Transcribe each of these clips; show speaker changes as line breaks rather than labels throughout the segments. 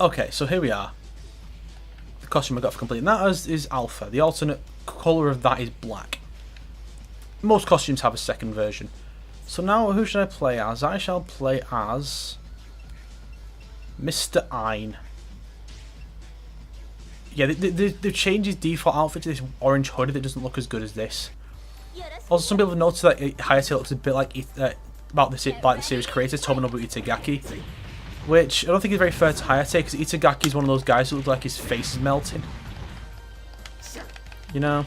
Okay, so here we are. The costume I got for completing that is Alpha. The alternate colour of that is black. Most costumes have a second version. So now who should I play as? I shall play as Mr. Ein. Yeah, they've changed his default outfit to this orange hoodie that doesn't look as good as this. Also, some people have noticed that Hayate looks a bit like the series creator, Tomonobu Itagaki. Which I don't think is very fair to Hayate, because Itagaki is one of those guys who looks like his face is melting. You know?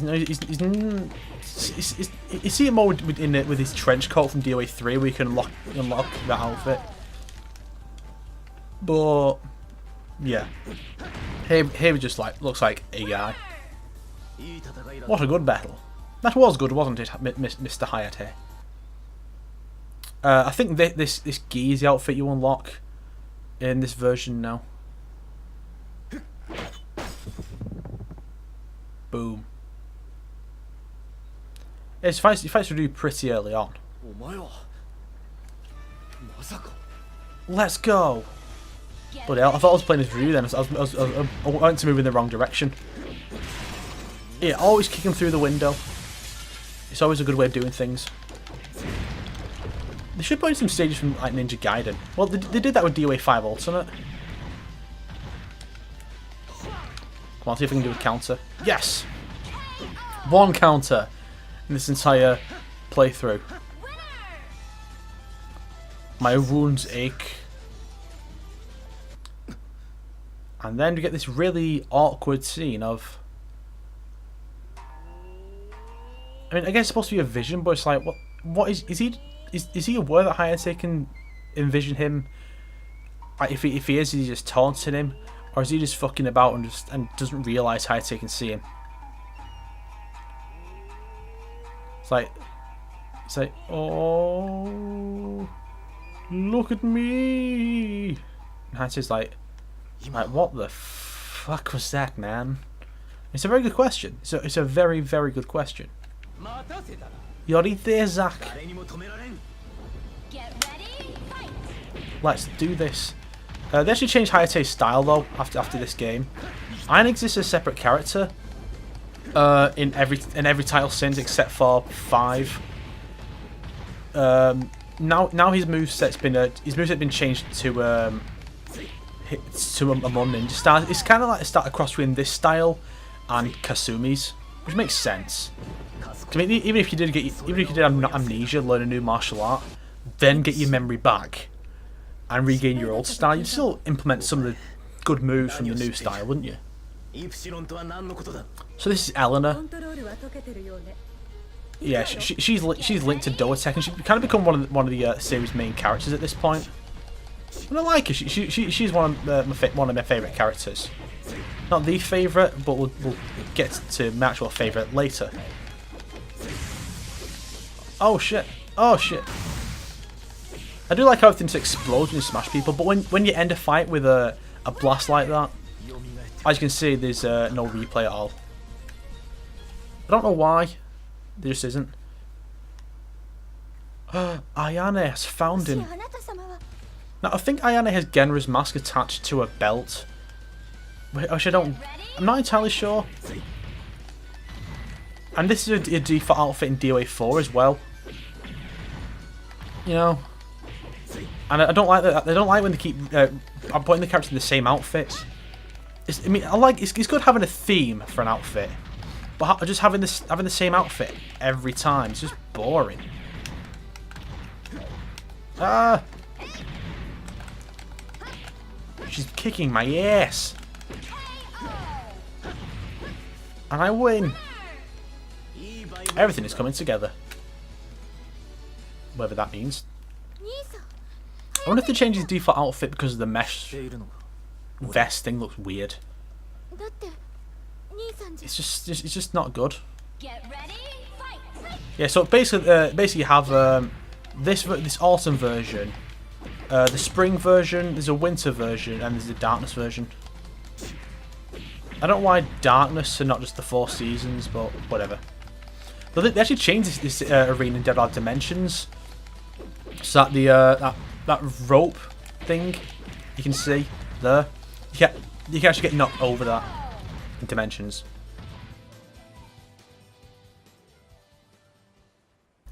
You see it more with his trench coat from DOA 3, where you can unlock that outfit. But yeah, here just like looks like a guy. What a good battle! That was good, wasn't it, Mr. Hayate? I think this gi is the outfit you unlock in this version now. Boom. His fights were due pretty early on. Let's go! Bloody hell, I thought I was playing as Ryu then. I went to move in the wrong direction. Yeah, always kick him through the window. It's always a good way of doing things. They should put in some stages from like Ninja Gaiden. Well, they did that with DOA 5 Ultimate. Come on, see if we can do a counter. Yes! One counter in this entire playthrough. My wounds ache. And then we get this really awkward scene of... I mean, I guess it's supposed to be a vision, but it's like, what is he aware that Hayate can envision him? Like, if he is he just taunting him, or is he just fucking about and doesn't realise Hayate can see him? It's like, oh, look at me. And Hayate's like, what the fuck was that, man? It's a very good question. It's a very, very good question. Yorite Zach. Let's do this. They actually changed Hayate's style though after this game. Ein exists as a separate character in every title since except for 5. Now his moveset's been changed to a Mon Ninja style. It's kind of like a start across between this style and Kasumi's, which makes sense. I mean, even if you did amnesia, learn a new martial art, then get your memory back and regain your old style, you'd still implement some of the good moves from the new style, wouldn't you? So this is Eleanor. Yeah, she's linked to Doatek, and she's kind of become one of the series' main characters at this point. And I like her. She's one of my favourite characters. Not the favourite, but we'll get to my actual favourite later. Oh shit! Oh shit! I do like how everything just explodes when you smash people, but when you end a fight with a blast like that, as you can see, there's no replay at all. I don't know why. There just isn't. Ayane has found him. Now I think Ayane has Genra's mask attached to a belt. Which I'm not entirely sure. And this is a default outfit in DOA 4 as well. You know. And I don't like that. I don't like when they keep putting the characters in the same outfits. I mean, it's good having a theme for an outfit, but just having the same outfit every time, it's just boring. Ah! She's kicking my ass, and I win. Everything is coming together. Whatever that means. I wonder if they changed his default outfit because of the mesh vest thing. Looks weird. It's just not good. Yeah, so basically you have this autumn version, the spring version, there's a winter version, and there's the darkness version. I don't know why darkness and not just the 4 seasons, but whatever. But they actually changed this arena in Dead or Alive Dimensions, so that the that rope thing. You can see there. You can actually get knocked over that in Dimensions.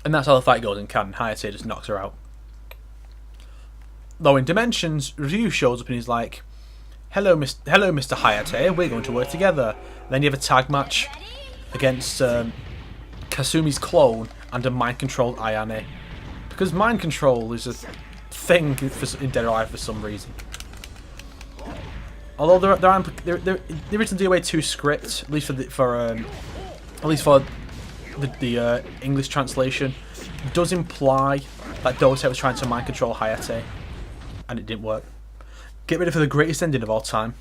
And that's how the fight goes in canon. Hayate just knocks her out. Though in Dimensions, Ryu shows up and he's like, hello, Mr. Hayate, we're going to work together. Then you have a tag match against Kasumi's clone and a mind-controlled Ayane. Because mind control is a thing in Dead or Alive for some reason. Although there isn't the way to script, at least for the English translation, does imply that Dosei was trying to mind control Hayate, and it didn't work. Get ready for the greatest ending of all time.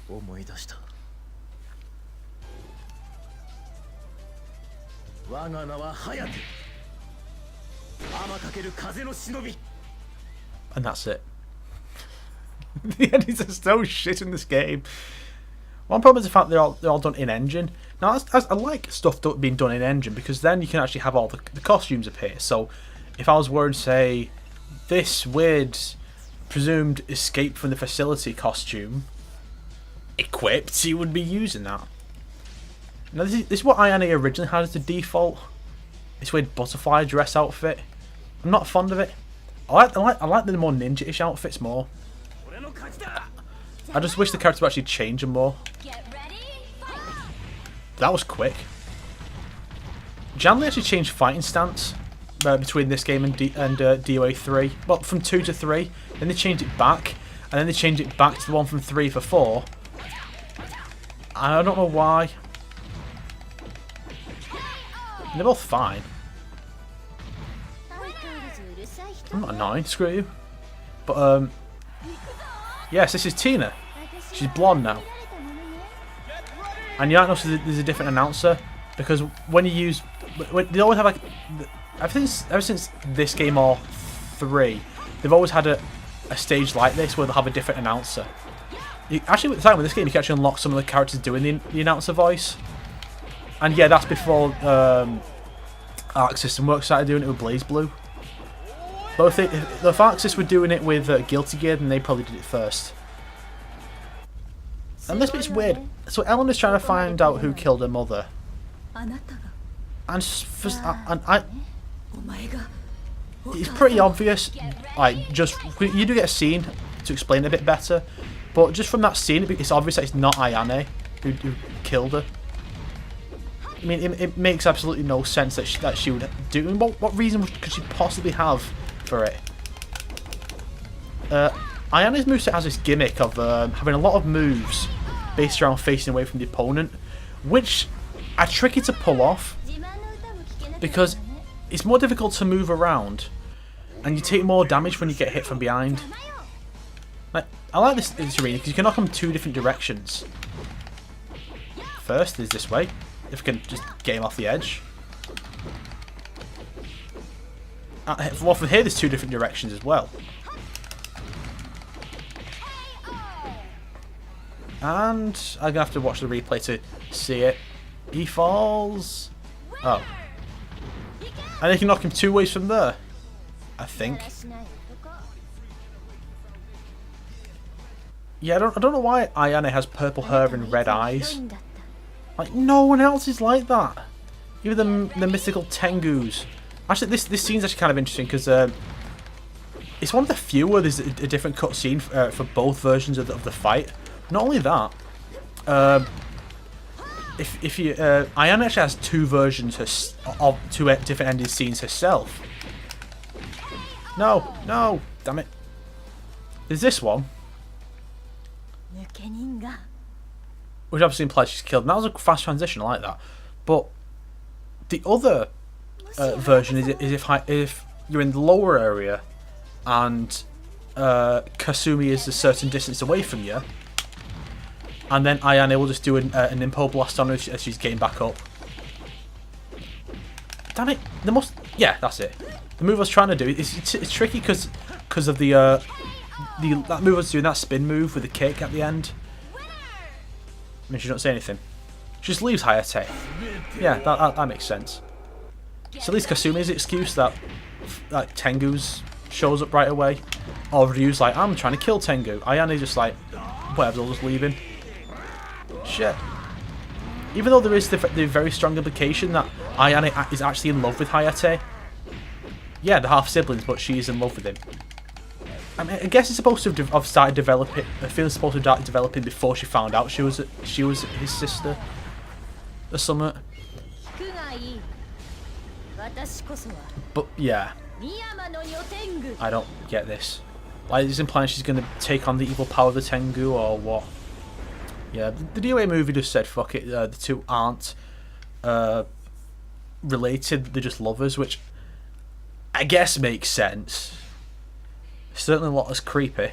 And that's it. The endings are so shit in this game. One problem is the fact they're all done in engine. Now I like stuff being done in engine because then you can actually have all the costumes appear. So if I was wearing, say, this weird presumed escape from the facility costume equipped, you would be using that. Now this is what Ayane originally had as the default. This weird butterfly dress outfit. I'm not fond of it. I like the more ninja-ish outfits more. I just wish the character would actually change them more. That was quick. Janley actually changed fighting stance between this game and DOA 3. Well, from 2 to 3. Then they changed it back. And then they changed it back to the one from 3 for 4. I don't know why. They're both fine. I'm not annoying, screw you. But, yes, this is Tina. She's blonde now. And you might notice there's a different announcer. Because when you use... They always have, like... Ever since this game or 3, they've always had a stage like this where they'll have a different announcer. Actually, with the time with this game, you can actually unlock some of the characters doing the announcer voice. And yeah, that's before Arc System Works started doing it with Blaze Blue. But if Arc System were doing it with Guilty Gear, then they probably did it first. And this bit's weird. So Ellen is trying to find out who killed her mother. And it's pretty obvious. Like, you do get a scene to explain it a bit better. But just from that scene, it's obvious that it's not Ayane who killed her. I mean, it makes absolutely no sense that she would do. I mean, what reason could she possibly have for it? Ayane's moveset has this gimmick of having a lot of moves based around facing away from the opponent, which are tricky to pull off because it's more difficult to move around, and you take more damage when you get hit from behind. Like, I like this arena because you can knock them 2 different directions. First is this way, if you can just get him off the edge. Well, from here there's 2 different directions as well. And I'm going to have to watch the replay to see it. He falls. Oh. And they can knock him 2 ways from there, I think. Yeah, I don't know why Ayane has purple hair and red eyes. Like, no one else is like that. Even the mythical Tengus. Actually, this scene's actually kind of interesting because it's one of the few where there's a different cutscene for both versions of the fight. Not only that, if you Ayane actually has 2 versions of 2 different ending scenes herself. No, damn it. There's this one, which obviously implies she's killed. And that was a fast transition, I like that. But the other version is if you're in the lower area and Kasumi is a certain distance away from you, and then Ayane will just do an Impo Blast on her as she's getting back up. Damn it! Yeah, that's it. The move I was trying to do it's tricky because of that move I was doing, that spin move with the kick at the end. I mean, she don't say anything. She just leaves Hayate. Yeah, that makes sense. So at least Kasumi's excuse that Tengu's shows up right away. Or Ryu's like, I'm trying to kill Tengu. Ayane's just like, whatever, I'll just leave him. Shit. Even though there is the very strong implication that Ayane is actually in love with Hayate. Yeah, they're half siblings, but she's in love with him. I mean, I guess it's supposed to have started developing. The feeling's supposed to have started developing before she found out she was his sister, or something. But yeah, I don't get this. Like, is it implying she's going to take on the evil power of the Tengu, or what? Yeah, the DOA movie just said, fuck it, the two aren't related, they're just lovers, which I guess makes sense. Certainly not as creepy.